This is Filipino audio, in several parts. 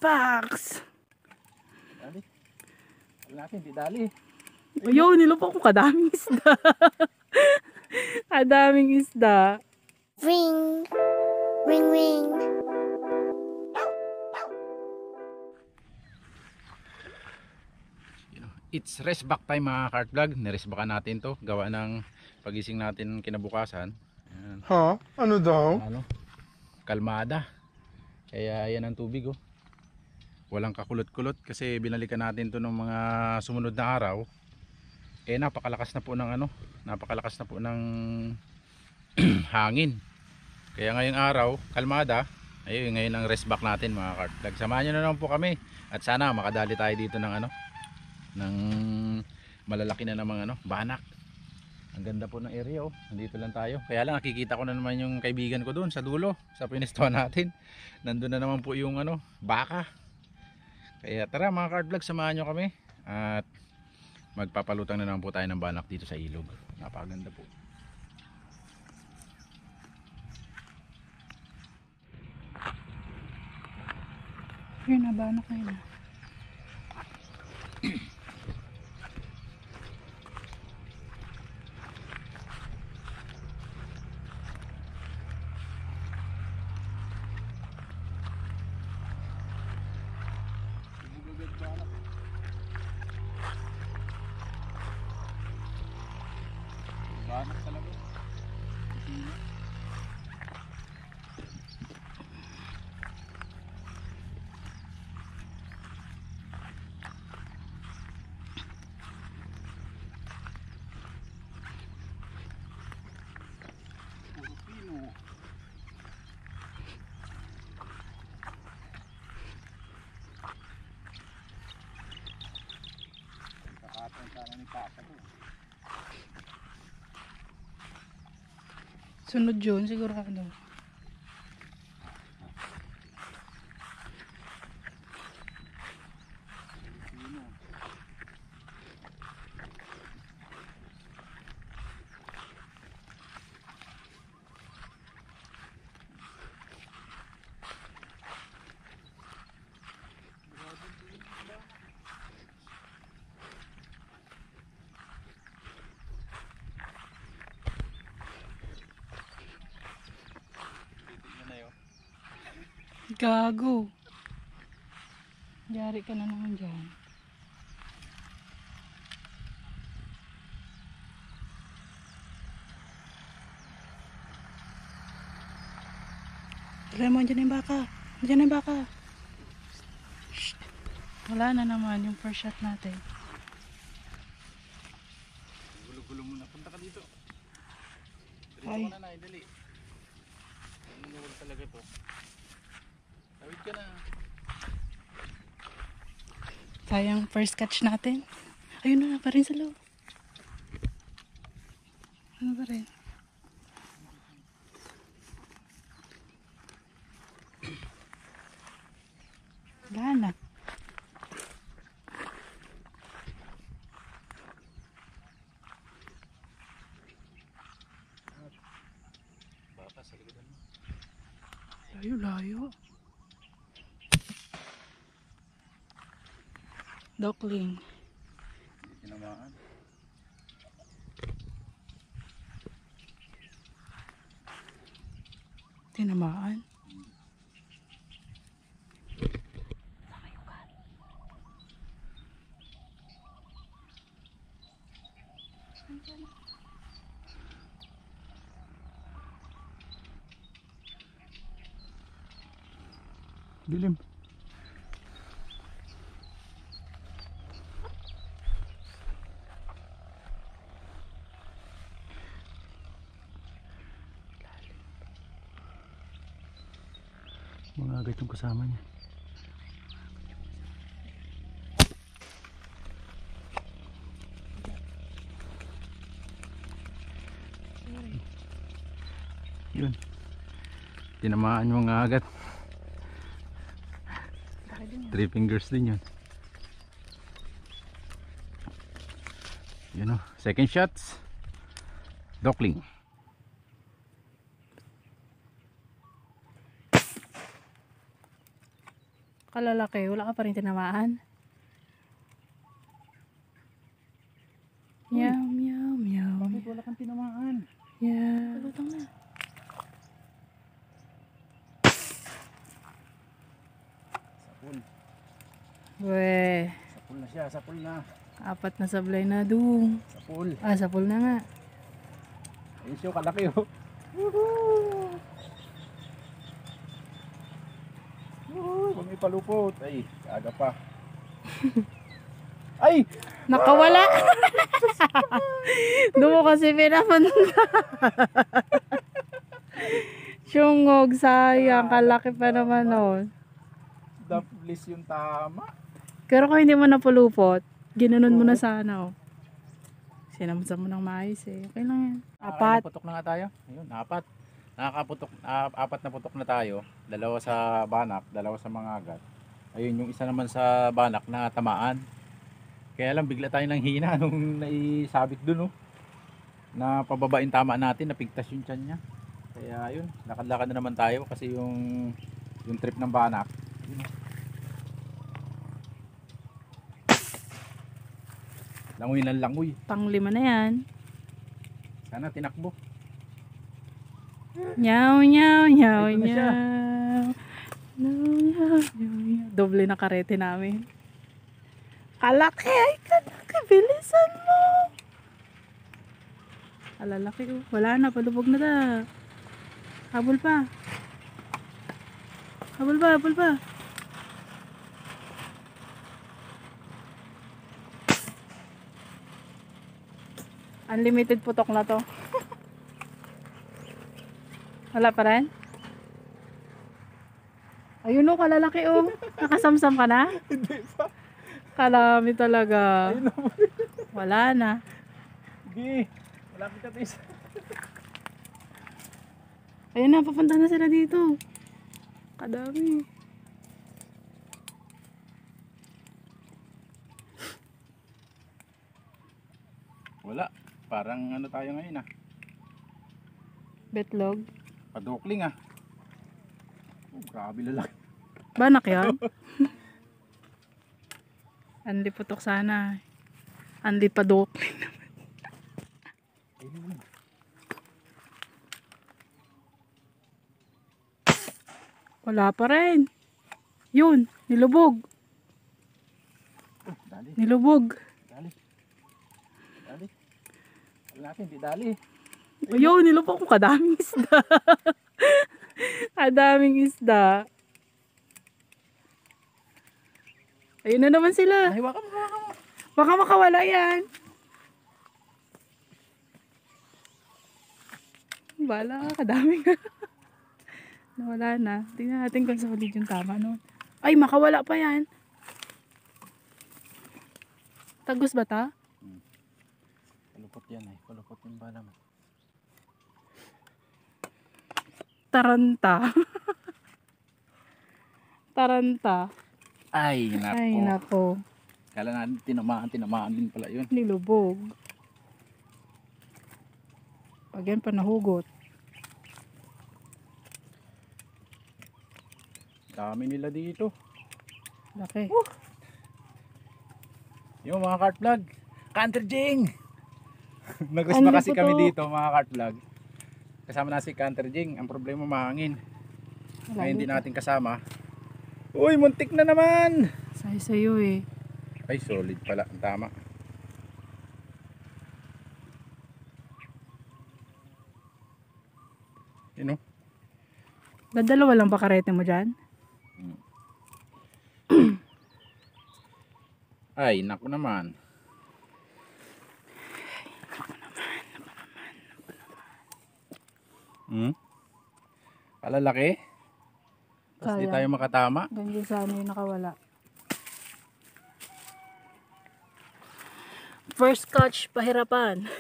Paks! Dali. Dali natin, di dali. Ayun, nilupok ko kadaming isda. Kadaming isda. Ring, ring, ring. It's rest back time mga kart vlog. Nirest backan natin to. Gawa ng pagising natin kinabukasan. Ayan. Ha? Ano daw? Ano? Kalmada. Kaya yan ang tubig oh. Walang kakulot-kulot kasi binalikan natin to ng mga sumunod na araw. Eh napakalakas na po ng ano, napakalakas na po ng hangin. Kaya ngayong araw, kalmada. Ayun, ngayon ang rest back natin mga kart vlog. Samahan nyo na lang po kami at sana makadali tayo dito ng ano, ng malalaki na namang ano, banak. Ang ganda po ng area oh. Nandito lang tayo. Kaya lang nakikita ko na naman yung kaibigan ko doon sa dulo, sa pinistuan natin. Nandun na naman po yung ano, baka. Kaya tara mga card vlog, samahan nyo kami at magpapalutang na naman po tayo ng banak dito sa ilog. Napakaganda po. Yun na, banak na yun. Banak talaga. Puro pino. Kakataon sana ni Papa to. Sunod yun, sigurado. Gago. Yari ka na naman dyan. Tala mo, dyan yung baka. Dyan yung baka. Shh. Wala na naman yung first shot natin. Gulo-gulo muna. Punta ka dito. Ay. Dito ka na, dali. Nangyawag talaga to. Tawid ka na. Sayang first catch natin. Ayun na pa rin sa loob. Ano pa rin? Wala na. Baka sa likodan mo. Layo-layo. Dokling. Hindi tinamaan. Tinamaan. Dilim. Mga agad yung kasama niya. Yun. Tinamaan yung mga agad. 3 fingers din yun. Yun o. Second shots. Dokling. Kalalaki. Wala ka pa rin tinamaan. Meow, meow, meow. Bakit wala kang tinamaan? Yeah. Lutang na. Sapul. Weh. Sapul na siya, sapul na. 4 na sablay na dung. Sapul. Sapul na nga. Ayun siya, kalaki oh. Woohoo! Woohoo! Huwag may palupot. Ay, aga pa. Ay! Nakawala! Doon mo kasi pinapunta. Syungog, sayang. Kalaki pa naman nun. Daplis yung tama. Pero kung hindi mo napulupot, ginanon mo na sana, oh. Sinamsa mo ng maayos, eh. Okay lang yan. 4. Putok na nga tayo. Ayun, 4. Nakakaputok, 4 na putok na tayo. 2 sa banak, 2 sa mangagat. Ayun, yung isa naman sa banak na tamaan. Kaya lang bigla tayo ng hina nung naisabit dun, oh. Na pababain tama natin, napigtas yung tiyan niya. Kaya ayun, lakad-lakad na naman tayo kasi yung trip ng banak. Ayun, oh. Langoy ng langoy. Pang-5 na yan. Sana tinakbo. Nyaw, nyaw, nyaw, Ito na siya. nyaw. Nyaw, nyaw, nyaw, nyaw. Doble na karete namin. Kalaki, ay kalaki. Bilisan mo. Alalaki, oh. Wala na, palubog na ta. Habol pa. Habol pa, habol pa. Unlimited putok na to. Wala pa rin? Ayun, oh, kalalaki, oh. Nakasamsam ka na? Hindi pa. Kalami talaga. Ayun na. Wala na. Sige. Malapit ka tayo. Ayun na, papunta na sila dito. Kadami. Wala. Parang ano tayo ngayon ah. Betlog. Padukling ah. Oh, grabe lalaki. Banak yan? Andi putok sana. Andi padukling naman. Ayun. Wala pa rin. Yun, nilubog. Oh, dali. Nilubog. Dali. Dali. Wala natin, di dali. Ayun, nilubog ko. Kadaming isda. Kadaming isda. Ayun na naman sila. Ay, waka mo, waka mo. Baka makawala yan. Bala, kadami ka. Nawala na. Tingnan natin kung sa ulit yung tama nun. Ay, makawala pa yan. Tagos ba ta? Palupot yan eh. Palupot yung bala mo. Taranta. Taranta. Ay, nako. Ay, nako. Kala natin tinamaan din pala yun. Nilubog. Pag yan pa nahugot. Dami nila dito. Laki. Yung mga cart vlog. Country Jing! Nag-rest Ano pa kasi po kami to? dito mga cart vlog. Kasama na si Country Jing. Ang problema mahangin. Ngayon hindi natin kasama. Uy, muntik na naman! Sayo eh. Ay, solid pala. Ang tama. Yun o. Dadalawa lang ba karete mo dyan? Ay, naku naman. Palalaki. Tapos di Sayang. tayo makatama. Ganyan sana yung nakawala. First catch, pahirapan.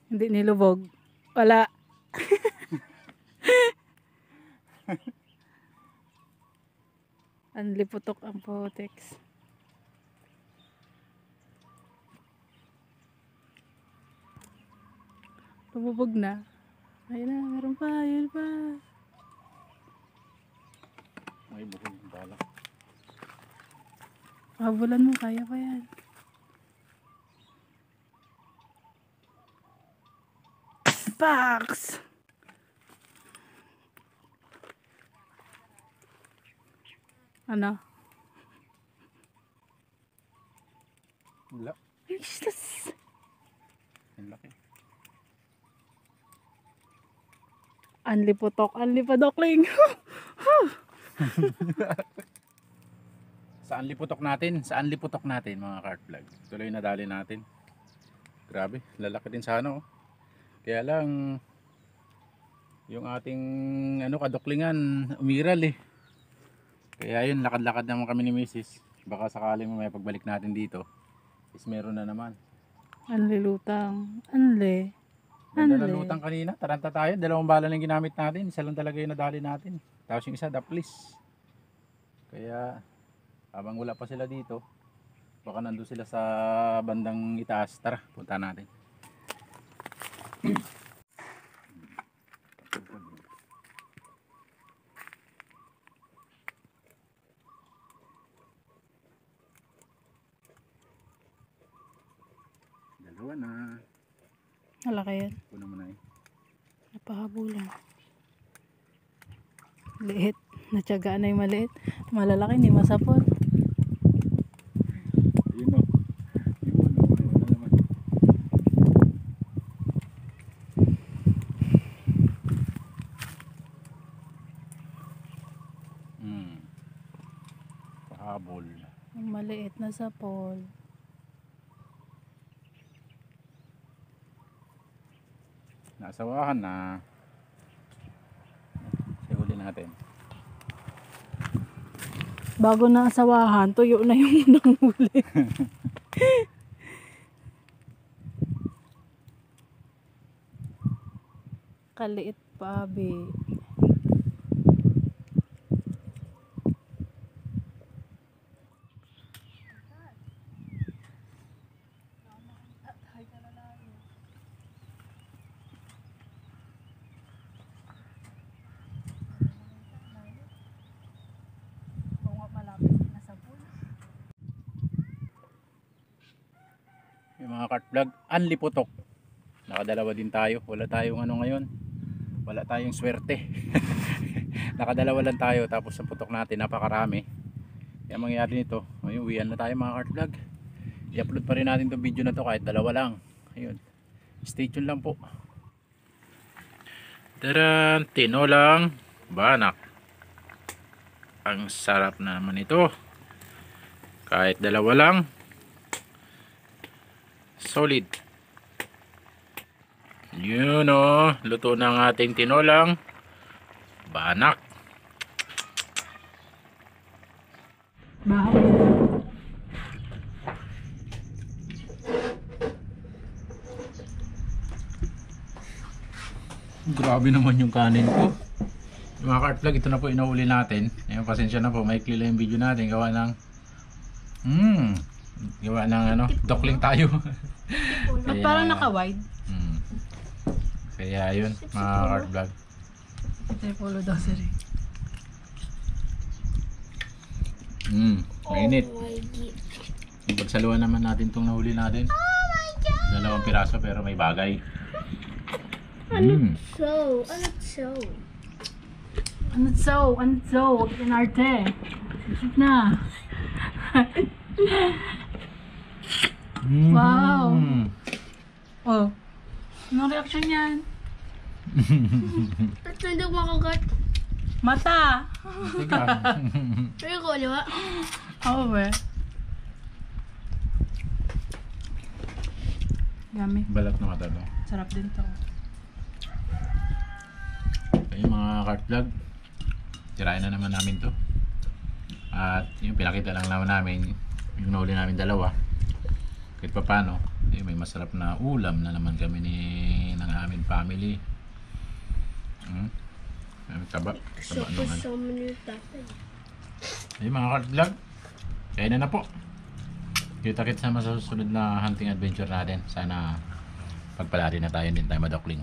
Hindi nilubog. Wala. Ang liputok ang potex. Pabubog na. Ayun na, meron pa, ayun pa. Ay, buhog ng bala. Habulan mo, kaya pa yan. Pax! Ano? Wala. Jesus! Ang laki. Anli putok, anli padokling. Saan liputok natin? Saan liputok natin mga cart vlog? Tuloy na dali natin. Grabe, lalaki din sana oh. Kaya lang yung ating kaduklingan umiral eh. Kaya yun, lakad-lakad naman kami ni Mrs. Baka sakaling may pagbalik natin dito is meron na naman. Anli lutang. Anli. Ganda na Anli. lutang kanina, taranta tayo. Dalawang bala lang ginamit natin. Isa lang talaga yung nadali natin. Tapos yung isa, daplis. Kaya habang wala pa sila dito, baka nandun sila sa bandang itaas. Tara, punta natin. Dalawa na. Malaki yan. Puno mo na eh. Napahabulan. Liit. Natyagaan na yung maliit. Malalaki, hindi masapot. Ayun o. Ayun na naman. Pahabol. Yung maliit na sapol. Nasawahan na. Sihuli natin. Bago na asawahan, tuyo na yung unang huli. Kaliit pa, abi. Yung mga cart vlog, anliputok. Nakadalawa din tayo. Wala tayong ngayon. Wala tayong swerte. Nakadalawa lang tayo. Tapos ang putok natin, napakarami. Kaya mangyayari nito, uwian na tayo mga cart vlog. I-upload pa rin natin itong video na to kahit dalawa lang. Ayun. Stay tuned lang po. Taran, tinolang banak. Ang sarap na naman ito. Kahit dalawa lang. Solid. Yun o. Luto ng ating tinolang banak. Bahaw. Grabe naman yung kanin ko. Yung mga cart vlog, ito na po inahuli natin. Ayun, pasensya na po. May lang yung video natin. Gawa ng dokling tayo. Ba't parang naka-wide? Kaya yun, mga cart vlog. Ito yung polo daw sir. Mainit. Oh my God. Yung pagsaluan naman natin itong nahuli natin. Dalawang piraso pero may bagay. So, ano so? Ano so? Huwag inarte. Isip na. Wow. Oh. Anong reaction yan? At hindi ko makagat. Mata. Tiga. Pero ko, di ba? Oo ba? Yummy. Balat na mata to. Sarap din to. Ayun mga cart vlog, tirayan na naman namin to. At yung pinakita lang naman namin, yung nahuli namin dalawa. Kahit pa paano, may masarap na ulam na naman kami ng aming family. Taba So, nung ano. kasama niyo tatay. Ayun mga cart vlog, kaya na po. Kita-kits naman sa susunod na hunting adventure natin. Sana Pagpalari na tayo, din tayo madokling.